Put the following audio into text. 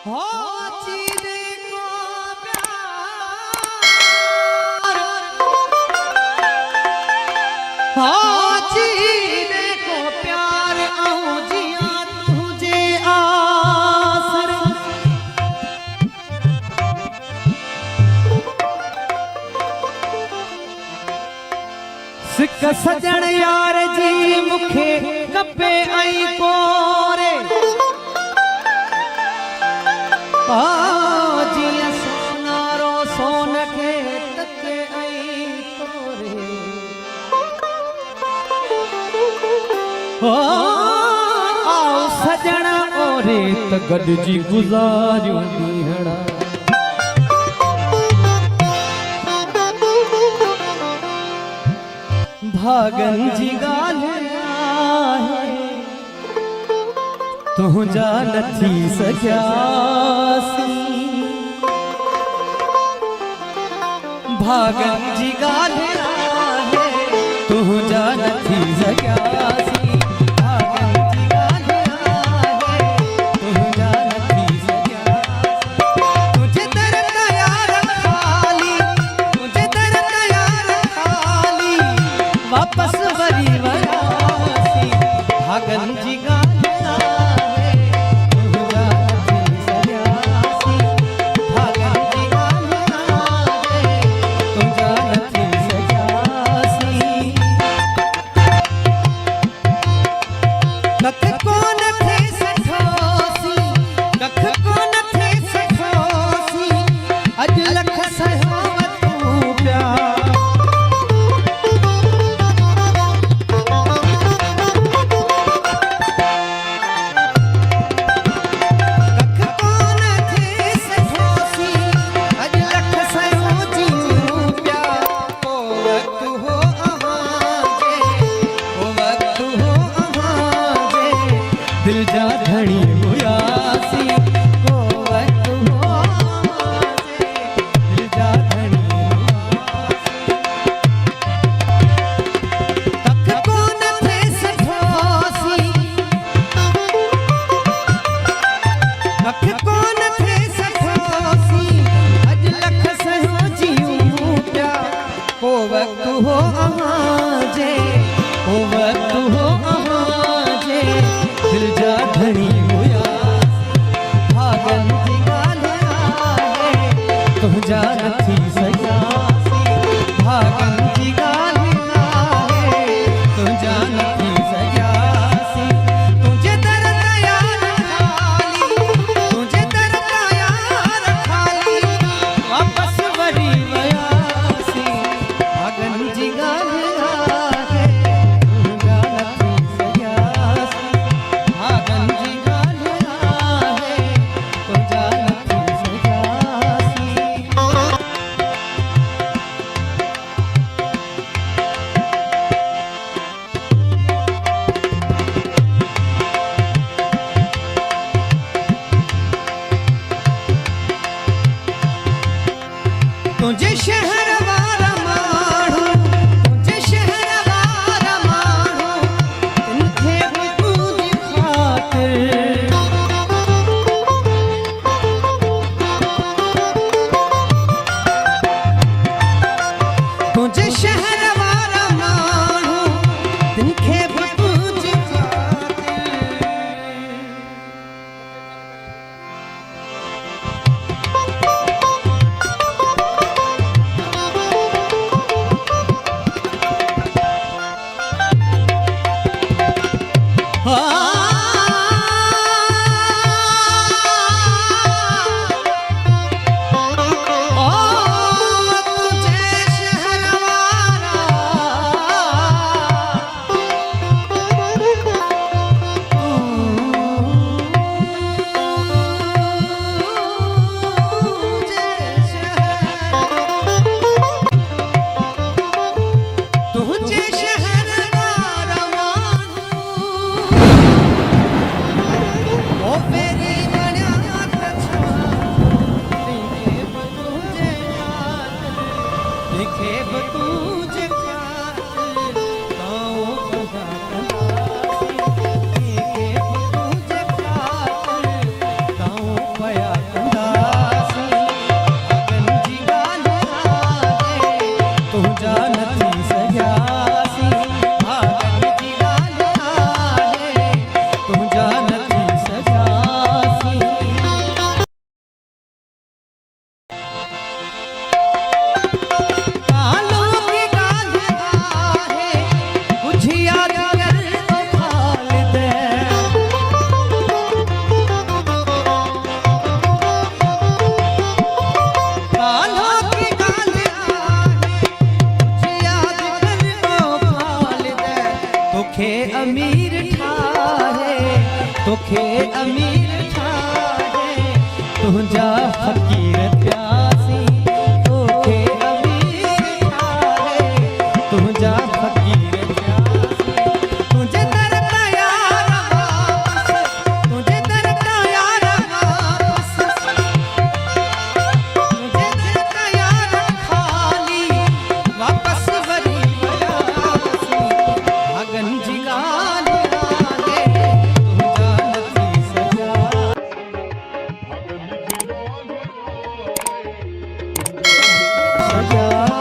हो चीने को प्यार हो चीने को प्यार आऊं जिया तुझे आसर सिक सजण यार जी मुखे कपे आई कोरे जिया सोनारो सोन के तके आई तोरे हो आओ सजना ओरे त गॾिजी गुज़ारियूं ॾींहड़ा भागन जी ॻाल्हि तुंहिंजा न थी सघियासीं भागन जी ॻाल्हि तुंहिंजा न थी सघियासीं भागन जी ॻाल्हि तुंहिंजा न थी सघियासीं तुंहिंजे दर ते यार खाली तुंहिंजे दर ते यार खाली वापस वरी वयासीं भागन जी दिल जा धणी हुयासी को वक्त हो दिल जा धणी तक को न थे सठोसी तक को न थे सठोसी अज लख सहो जीऊं प्या को वक्त हो जे को वक्त हो दिल जा धणी हुया भागन जी ॻाल्हि तुंहिंजा न थी सघियासीं भागन जी ॻाल्हि तुंहिंजा न थी सघियासीं तुंहिंजे दर ते यार खाली तुंहिंजे दर ते यार खाली वापस वरी वयासीं भागन जी ॻाल्हि तुझे शहर वारा माण्हू तुझे शहर वारा माण्हू तिनखे बि तुंहिंजी ख़ातिर तुझे शहर वारा माण्हू तिनखे बि तुंहिंजी ख़ातिर तोखे अमीर ठाहे तुंहिंजा फ़क़ीर प्यासी तोखे अमीर ठाहे तुंहिंजा फ़क़ीर प्यासी तुंहिंजे दर ते यार वापस तुंहिंजे दर ते यार वापस तुंहिंजे दर ते यार खाली वापस वरी वियासीं भागन जी ॻाल्हि आहे तुंहिंजा नथी सजा सजा